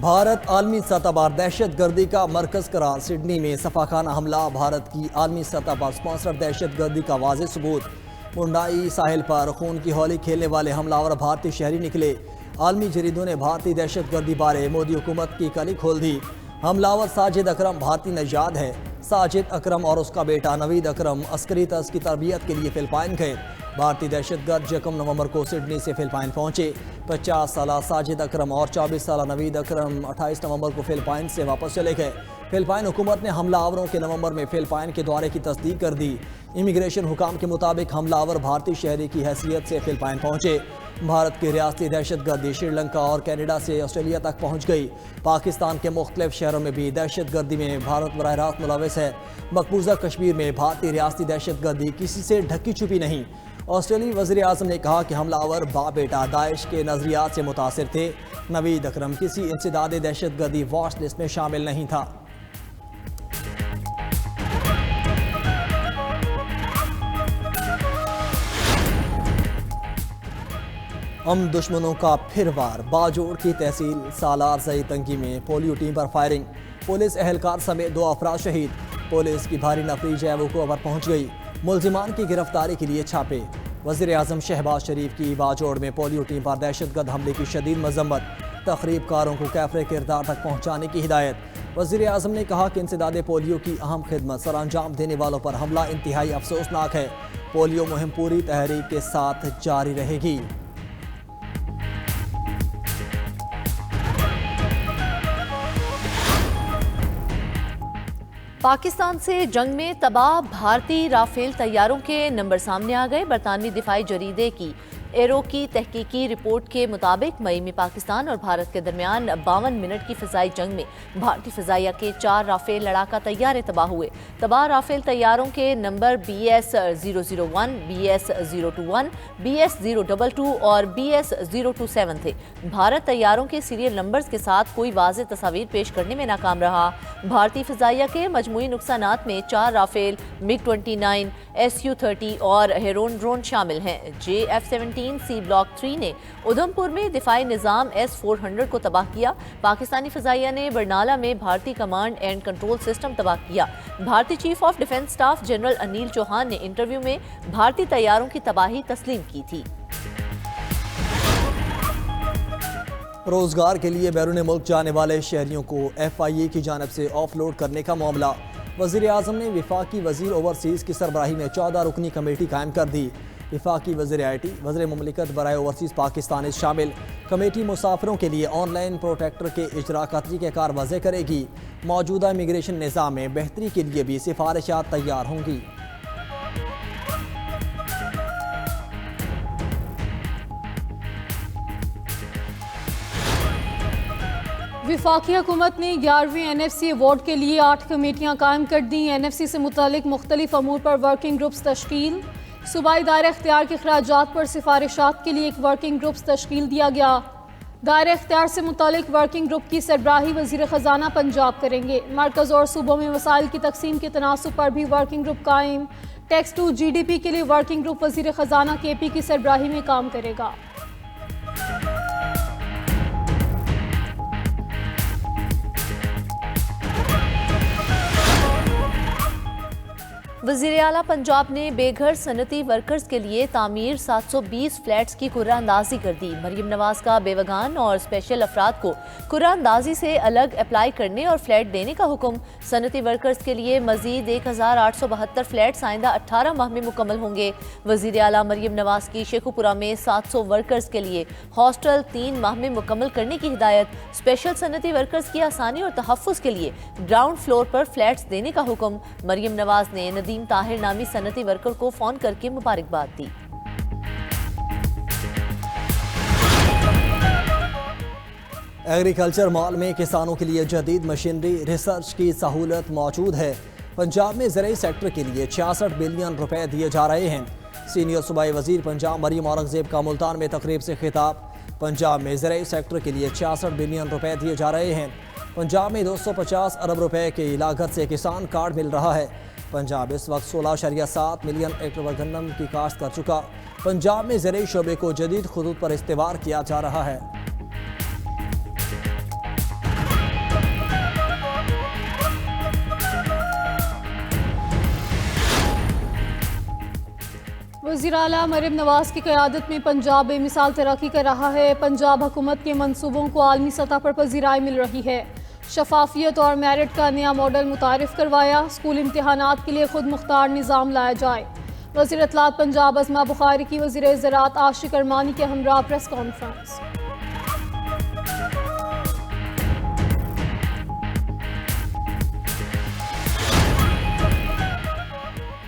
भारत आलमी सतह पर दहशत गर्दी का मरकज करार। सिडनी में सफाखाना हमला भारत की आलमी सतह पर स्पॉन्सर दहशत गर्दी का वाज़ेह सबूत। मुंडाई साहिल पर खून की होली खेलने वाले हमलावर भारतीय शहरी निकले। आलमी जरीदों ने भारतीय दहशत गर्दी बारे मोदी हुकूमत की कली खोल दी। हमलावर साजिद अकरम भारतीय नजाद है। साजिद अकरम और उसका बेटा नवीद अकरम अस्करी तर्ज की तरबियत के लिए फिलिपाइन गए। भारतीय दहशतगर्द 1 नवंबर को सिडनी से फिलिपाइन पहुंचे। 50 साल साजिद अकरम और 24 साल नवीद अकरम 28 नवंबर को फिलिपाइन से वापस चले गए। फिलिपाइन हुकूमत ने हमलावरों के नवंबर में फिलिपाइन के दौरे की तस्दीक कर दी। इमिग्रेशन हुकाम के मुताबिक हमलावर भारतीय शहरी की हैसियत से फिलिपाइन पहुंचे। भारत की रियासती दहशतगर्दी श्रीलंका और कनाडा से ऑस्ट्रेलिया तक पहुंच गई। पाकिस्तान के मुख्तलिफ शहरों में भी दहशतगर्दी में भारत बराह रास्त मुलविस है। मकबूजा कश्मीर में भारतीय रियासती दहशतगर्दी किसी से ढकी छुपी नहीं। ऑस्ट्रेलियाई वज़ीर आज़म ने कहा कि हमलावर बाप बेटा दाइश के नज़रियात से मुतासिर थे। नवीद अकरम किसी इंसदाद दहशतगर्दी वॉच लिस्ट में शामिल नहीं था। हम दुश्मनों का फिर वार। बाजोड़ की तहसील सालार सही तंगी में पोलियो टीम पर फायरिंग। पुलिस एहलकार समेत 2 अफराद शहीद। पुलिस की भारी नफरी जैवुको पर पहुंच गई। मुलजिमान की गिरफ्तारी के लिए छापे। वज़ीर आज़म शहबाज शरीफ की बाजोड़ में पोलियो टीम पर दहशतगर्द हमले की शदीद मजम्मत। तखरीबकारों को कैफरे किरदार तक पहुँचाने की हिदायत। वज़ीर आज़म ने कहा कि इंसदाद पोलियो की अहम खिदमत सर अंजाम देने वालों पर हमला इंतहाई अफसोसनाक है। पोलियो मुहिम पूरी तहरीक के साथ जारी रहेगी। पाकिस्तान से जंग में तबाह भारतीय राफेल तैयारों के नंबर सामने आ गए। बरतानवी दिफाई जरीदे की एरो की तहकीकी रिपोर्ट के मुताबिक मई में पाकिस्तान और भारत के दरमियान 52 मिनट की फ़िज़ाई जंग में भारतीय फ़िज़ाइया के 4 राफेल लड़ाका तैयारे तबाह हुए। तबाह राफेल तैयारों के नंबर BS-001, BS-021, BS-022 और BS-027 थे। भारत तैयारों के सीरियल नंबर्स के साथ कोई वाज़ेह तस्वीर पेश करने में नाकाम रहा। भारतीय फ़िज़ाइया के मजमूई नुकसानात में 4 राफेल, MiG-29, Su-30 और हेरोन ड्रोन शामिल हैं। JF-17 सी ब्लॉक 3 ने उधमपुर में दिफाई निज़ाम S-400 को तबाह किया। पाकिस्तानी फ़िज़ाइया ने बरनाला में भारतीय कमांड एंड कंट्रोल सिस्टम तबाह किया। भारतीय chief of defence staff general Anil Chauhan ने इंटरव्यू में भारतीय तैयारों की तबाही तस्लीम की थी। रोजगार के लिए बैरून मुल्क जाने वाले शहरियों को FIA की जानिब से ऑफलोड करने का मामला। वज़ीर आज़म ने विफाकी वज़ीर ओवरसीज़ की सरबराही में 14 रुकनी कमेटी कायम कर दी। विफाकी वज़ीर IT, वज़ीर मुमलिकत बराए ओवरसीज़ पाकिस्तान शामिल। कमेटी मुसाफिरों के लिए ऑनलाइन प्रोटेक्टर के इजरा का तरीक़ाकार वज़े करेगी। मौजूदा इमिग्रेशन निज़ाम में बेहतरी के लिए भी सिफारिशात तैयार होंगी। विफाकी हुकूमत ने 11वीं NFC अवार्ड के लिए 8 कमेटियाँ कायम कर दी। NFC से मुतालिक मुख्तलिफ अमूर पर वर्किंग ग्रुप्स तश्कील। सूबाई दायरा इख्तियार के अखराजात पर सिफारिशात के लिए एक वर्किंग ग्रुप्स तश्कील दिया गया। दायरा इख्तियार से मुतालिक वर्किंग ग्रुप की सरबराही वज़ीर ख़जाना पंजाब करेंगे। मरकज़ और सूबों में वसाइल की तकसीम के तनासुब पर भी वर्किंग ग्रुप कायम। टैक्स टू GDP के लिए वर्किंग ग्रुप वज़ीर ख़जाना KP की सरबराही में काम करेगा। वज़ीर आला पंजाब ने बेघर सनती वर्कर्स के लिए तामीर 720 फ्लैट्स की कुर्राअंदाज़ी कर दी। मरीम नवाज का बेवगान और स्पेशल अफराद को कुर्राअंदाज़ी से अलग अप्लाई करने और फ्लैट देने का हुक्म। सनती वर्कर्स के लिए मजीद 1872 फ्लैट्स आइंदा 18 माह में मुकम्मल होंगे। वज़ीर आला मरीम नवाज की शेखुपुरा में 700 वर्कर्स के लिए हॉस्टल 3 माह में मुकम्मल करने की हिदायत। स्पेशल सनती वर्कर्स की आसानी और तहफ़्फ़ुज़ के लिए ग्राउंड फ्लोर पर फ्लैट्स देने का हुक्म। मरीम नवाज ने नदीम ताहिर नामी सनती वर्कर को फोन करके मुबारकबाद दी। एग्रीकल्चर मॉल में किसानों के लिए जदीद मशीनरी रिसर्च की सहूलत मौजूद है। पंजाब में ज़राई सेक्टर के लिए 66 बिलियन रुपए दिए जा रहे हैं। सीनियर सूबाई वजीर पंजाब मरीम औरंगजेब का मुल्तान में तकरीब से खिताब। पंजाब में ज़राई सेक्टर के लिए 66 बिलियन रुपए दिए जा रहे हैं। पंजाब में 250 अरब रुपए की लागत से किसान कार्ड मिल रहा है। पंजाब इस वक्त 16.7 मिलियन हेक्टेयर गन्नम की काश्त कर चुका। पंजाब में ज़राई शोबे को जदीद खुदूद पर इस्तेवार किया जा रहा है। वज़ीर आला मरीम नवाज की क़यादत में पंजाब बेमिसाल तरक्की कर रहा है। पंजाब हुकूमत के मंसूबों को आलमी सतह पर पजीराई मिल रही है। शफाफियत और मेरिट का नया मॉडल मुतारिफ करवाया। स्कूल इम्तहानात के लिए खुद मुख्तार निज़ाम लाया जाए। वज़ीर इत्तलात पंजाब अज़मा बुखारी की वज़ीर ज़राअत आशिक अरमानी के हमरा प्रेस कॉन्फ्रेंस।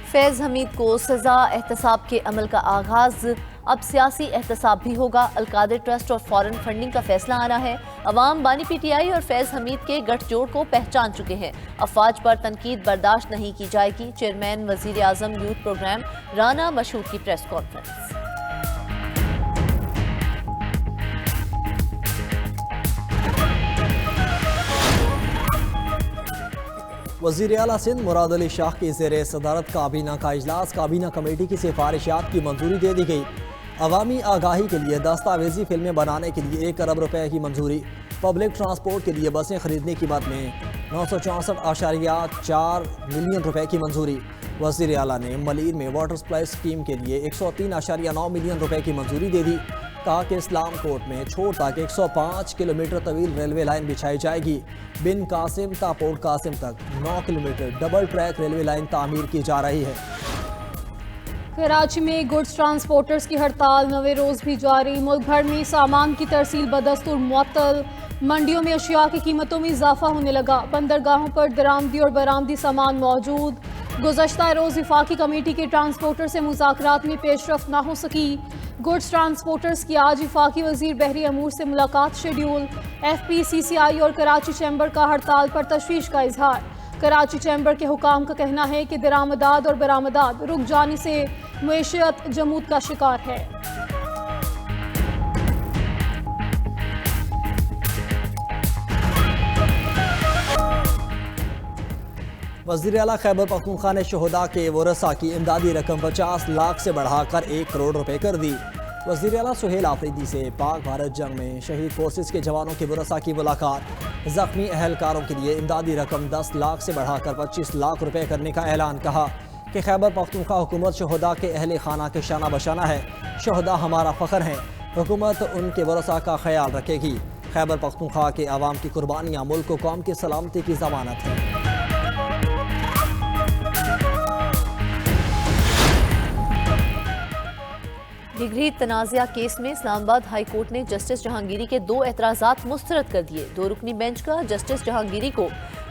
फैज़ हमीद को सज़ा एहतसाब के अमल का आगाज़। अब सियासी एहतसाब भी होगा। अलकादिर ट्रस्ट और फॉरेन फंडिंग का फैसला आना है। अवाम बानी पीटीआई और फैज़ हमीद के गठजोड़ को पहचान चुके हैं। अफवाज पर तनकीद बर्दाश्त नहीं की जाएगी। चेयरमैन वज़ीर आज़म यूथ प्रोग्राम राना मशहूर की प्रेस कॉन्फ्रेंस। वज़ीर आला सिंध मुराद अली शाह की ज़ेर सदारत काबीना का इजलास। काबीना कमेटी की सिफारिशात की मंजूरी दे दी गई। अवामी आगाही के लिए दस्तावेजी फिल्में बनाने के लिए 1 अरब रुपए की मंजूरी। पब्लिक ट्रांसपोर्ट के लिए बसें खरीदने की मद में 964.4 मिलियन रुपए की मंजूरी। वज़ीर आला ने मलीर में वाटर सप्लाई स्कीम के लिए 103.9 मिलियन रुपए की मंजूरी दे दी। कहा कि इस्लाम कोर्ट में छोड़ तक 105 किलोमीटर तवील रेलवे लाइन बिछाई जाएगी। बिन कासिम ता पोर्ट कासिम तक 9 kilometre double track railway line तामीर की जा रही है। कराची में गुड्स ट्रांसपोर्टर्स की हड़ताल 9वें रोज भी जारी। मुल्क भर में सामान की तरसील बदस्तूर मुअत्तल। मंडियों में अशिया की कीमतों में इजाफा होने लगा। बंदरगाहों पर दरामदी और बरामदी सामान मौजूद। गुज़श्ता रोज वफाकी कमेटी के ट्रांसपोर्टर से मुज़ाकरात में पेशरफ ना हो सकी। गुड्स ट्रांसपोर्टर्स की आज वफाकी वज़ीर बहरी अमूर से मुलाकात शेड्यूल। FPCCI और कराची चैम्बर का हड़ताल पर तशवीश का इजहार। कराची चैम्बर के हुकाम का कहना है कि दरामदात और बरामदात रुक जाने से मईशत जमूद का शिकार है। वज़ीर आला खैबर पख्तूनख्वा ने शहदा के वरसा की इमदादी रकम 50 लाख से बढ़ाकर 1 करोड़ रुपए कर दी। वज़ीर आला सुहेल आफरीदी से पाक भारत जंग में शहीद फोर्सेस के जवानों के वरसा की मुलाकात। ज़ख्मी अहलकारों के लिए इमदादी रकम 10 लाख से बढ़ाकर 25 लाख रुपए करने का ऐलान। कहा कि खैबर पख्तूनख्वा हुकूमत शहदा के अहल खाना के शाना बशाना है। शहदा हमारा फ़ख्र है। हुकूमत उनके वरसा का ख्याल रखेगी। खैबर पख्तूनख्वा के अवाम की कुर्बानियाँ मुल्क व कौम की सलामती की ज़मानत है। डिग्री तनाज़ा केस में इस्लामाबाद हाई कोर्ट ने जस्टिस जहांगीरी के 2 एतराज़ात मुस्तरद कर दिए। 2 रुकनी बेंच का जस्टिस जहांगीरी को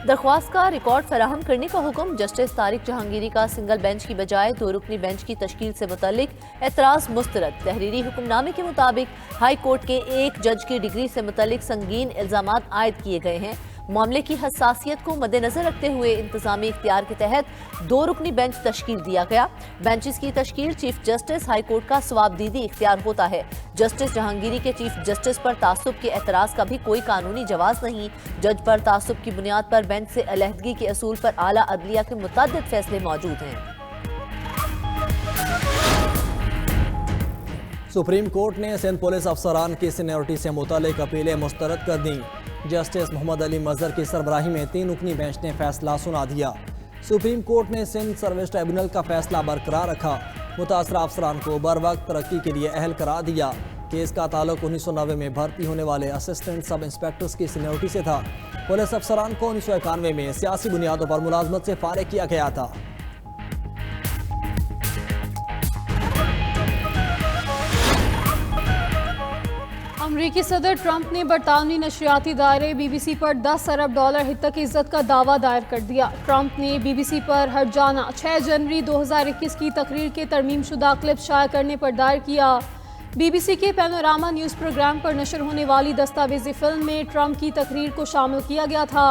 दरख्वास्त का रिकॉर्ड फराहम करने का हुक्म। जस्टिस तारिक जहांगीरी का सिंगल बेंच की बजाय 2 रुकनी बेंच की तश्कील से मुतल्लिक एतराज़ मुस्तरद। तहरीरी हुक्मनामे के मुताबिक हाई कोर्ट के एक जज की डिग्री से मुतल्लिक संगीन इल्ज़ामात आयद किए गए हैं। मामले की हसासियत को मद्देनजर रखते हुए इंतजामी इख्तियार के तहत 2 रुकनी बेंच तश्कील दिया गया। बेंचेस की तश्कील चीफ जस्टिस हाई कोर्ट का सवाबदीदी इख्तियार होता है। जस्टिस जहांगीरी के चीफ जस्टिस पर तासुब के एतराज़ का भी कोई कानूनी जवाज नहीं। जज पर तासुब की बुनियाद पर बेंच से अलहदगी के असूल पर आला अदलिया के मुतअद्दिद फैसले मौजूद हैं। सुप्रीम कोर्ट ने सिंध पुलिस अफसरान की सीनियरिटी से मुतालिक अपीलें मुस्तरद कर दी। जस्टिस मोहम्मद अली मजहर की सरबराही में 3 रुकनी बेंच ने फैसला सुना दिया। सुप्रीम कोर्ट ने सिंध सर्विस ट्राइब्यूनल का फैसला बरकरार रखा। मुतासरा अफसरान को बर वक्त तरक्की के लिए अहल करार दिया। केस का ताल्लुक 1990 में भर्ती होने वाले असिस्टेंट सब इंस्पेक्टर्स की सीनियरिटी से था। पुलिस अफसरान को 1991 में सियासी बुनियादों पर मुलाजमत से फारिग किया गया था। अमरीकी सदर ट्रंप ने बरतानवी नशरियाती दायरे BBC पर $10 अरब हित की इज्जत का दावा दायर कर दिया। ट्रंप ने BBC पर हर्जाना 6 जनवरी 2021 की तकरीर के तरमीम शुदा क्लिप शाया करने पर दायर किया। BBC के पैनोरामा न्यूज़ प्रोग्राम पर नशर होने वाली दस्तावेजी फिल्म में ट्रंप की तकरीर को शामिल किया गया था,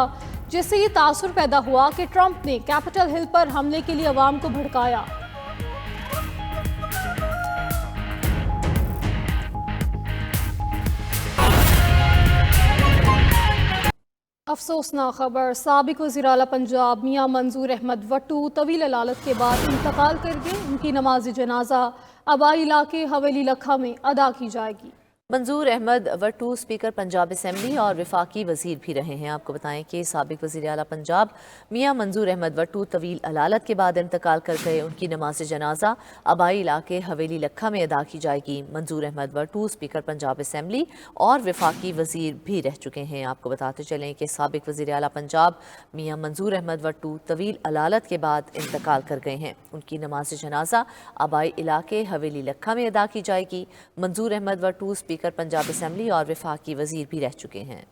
जिससे ये तासुर पैदा हुआ कि ट्रंप ने कैपिटल हिल पर हमले के लिए अवाम को भड़काया। अफसोसनाक खबर, साबिक वज़ीर आला पंजाब मियां मंजूर अहमद वट्टू तवील अलालत के बाद इंतकाल कर गए। उनकी नमाज जनाजा आबाई इलाके हवेली लखा में अदा की जाएगी। मंजूर अहमद वट्टू स्पीकर पंजाब असम्बली और वफाकी वजीर भी रहे हैं। आपको बताएं कि साबिक वजीर आला पंजाब मियां मंजूर अहमद वट्टू तवील अलालत के बाद इंतकाल कर गए। उनकी नमाज जनाजा आबाई इलाके हवेली लखा में अदा की जाएगी। मंजूर अहमद वट्टू स्पीकर पंजाब असम्बली और वफाकी वजीर भी रह चुके हैं। आपको बताते चलें कि साबिक वजीर आला पंजाब मियां मंजूर अहमद वट्टू तवील अलालत के बाद इंतकाल कर गए हैं। उनकी नमाज जनाजा आबाई इलाके हवेली लखा में अदा की जाएगी। मंजूर अहमद वट्टू स्पीकर पंजाब असम्बली और वफाकी वजीर भी रह चुके हैं।